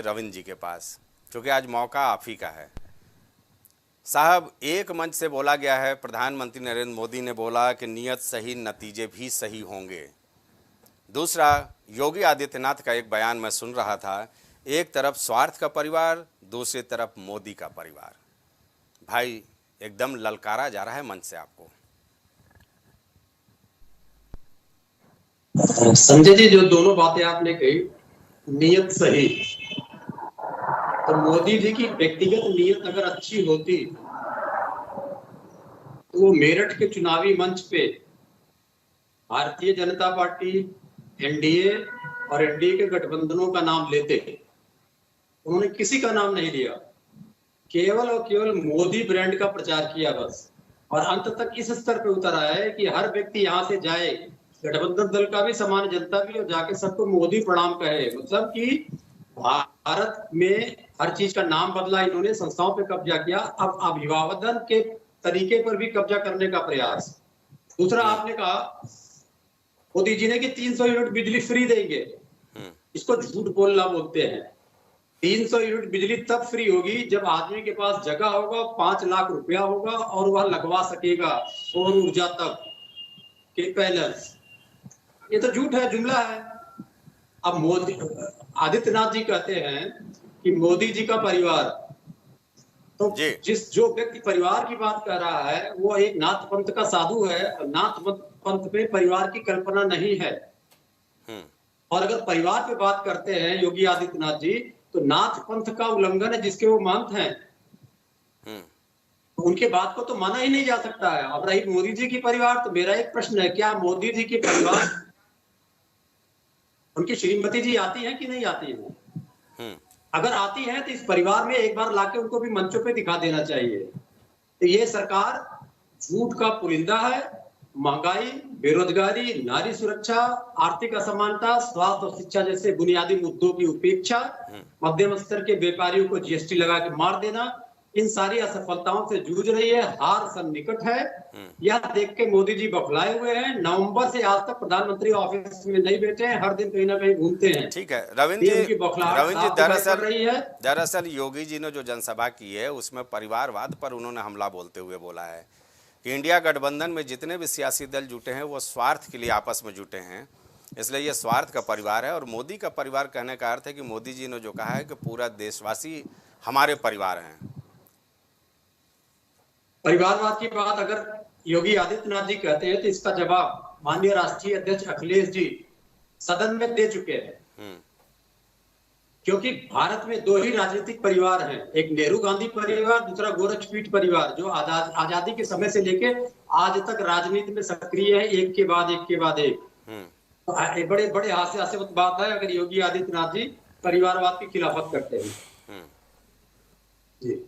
रविंद्र जी के पास, क्योंकि आज मौका आप ही का है। साहब, एक मंच से बोला गया है, प्रधानमंत्री नरेंद्र मोदी ने बोला कि नियत सही नतीजे भी सही होंगे। दूसरा, योगी आदित्यनाथ का एक बयान मैं सुन रहा था, एक तरफ स्वार्थ का परिवार, दूसरी तरफ मोदी का परिवार। भाई, एकदम ललकारा जा रहा है मंच से आपको। संजय जी, जो दोनों बातें आपने कही, नियत सही, तो मोदी जी की व्यक्तिगत नियत अगर अच्छी होती तो वो मेरठ के चुनावी मंच पे भारतीय जनता पार्टी, एनडीए और एनडीए के गठबंधनों का नाम लेते। उन्होंने किसी का नाम नहीं लिया, केवल और केवल मोदी ब्रांड का प्रचार किया बस। और अंत तक इस स्तर पे उतर आया है कि हर व्यक्ति यहाँ से जाए, गठबंधन दल का भी, सामान्य जनता भी, और जाके सबको मोदी प्रणाम कहे। मतलब कि भारत में हर चीज का नाम बदला इन्होंने, संस्थाओं पे कब्जा किया, अब अभिवादन के तरीके पर भी कब्जा करने का प्रयास। दूसरा, आपने कहा मोदी जी ने कि 300 यूनिट बिजली फ्री देंगे, इसको झूठ बोलना बोलते हैं। 300 यूनिट बिजली तब फ्री होगी जब आदमी के पास जगह होगा, 5 लाख रुपया होगा और वह लगवा सकेगा सौर ऊर्जा तक के पैनल्स। ये तो झूठ है, जुमला है। अब मोदी आदित्यनाथ जी कहते हैं कि मोदी जी का परिवार, तो जो व्यक्ति परिवार की बात कर रहा है वो एक नाथ पंथ का साधु है। नाथ पंथ में परिवार की कल्पना नहीं है। और अगर परिवार पे बात करते हैं योगी आदित्यनाथ जी, तो नाथ पंथ का उल्लंघन है जिसके वो महंत हैं, तो उनके बात को तो माना ही नहीं जा सकता है। अब रही मोदी जी की परिवार, तो मेरा एक प्रश्न है, क्या मोदी जी की परिवार, उनकी श्रीमती जी आती हैं कि नहीं आती है? अगर आती है तो इस परिवार में एक बार लाके उनको भी मंचों पे दिखा देना चाहिए। तो ये सरकार झूठ का पुलिंदा है। महंगाई, बेरोजगारी, नारी सुरक्षा, आर्थिक असमानता, स्वास्थ्य और शिक्षा जैसे बुनियादी मुद्दों की उपेक्षा, मध्यम स्तर के व्यापारियों को जीएसटी लगा के मार देना, इन सारी असफलताओं से जूझ रही है। हार सन्निकट है। यह देख के मोदी जी बौखलाए हुए हैं। नवंबर से आज तक प्रधानमंत्री ऑफिस में नहीं बैठे हैं, हर दिन कहीं ना कहीं घूमते हैं। ठीक है रविंद्र जी, दरअसल योगी जी ने जो जनसभा की है उसमें परिवारवाद पर उन्होंने हमला बोलते हुए बोला है कि इंडिया गठबंधन में जितने भी सियासी दल जुटे हैं वो स्वार्थ के लिए आपस में जुटे हैं, इसलिए ये स्वार्थ का परिवार है। और मोदी का परिवार कहने का अर्थ है कि मोदी जी ने जो कहा है कि पूरा देशवासी हमारे परिवार हैं। परिवारवाद की बात अगर योगी आदित्यनाथ जी कहते हैं तो इसका जवाब माननीय राष्ट्रीय अध्यक्ष अखिलेश जी सदन में दे चुके हैं। क्योंकि भारत में 2 ही राजनीतिक परिवार हैं, एक नेहरू गांधी परिवार, दूसरा गोरखपीठ परिवार, जो आजादी के समय से लेके आज तक राजनीति में सक्रिय है, एक के बाद एक। तो बड़े बड़े हास्यास्पद बात है अगर योगी आदित्यनाथ जी परिवारवाद की खिलाफत करते हैं। जी।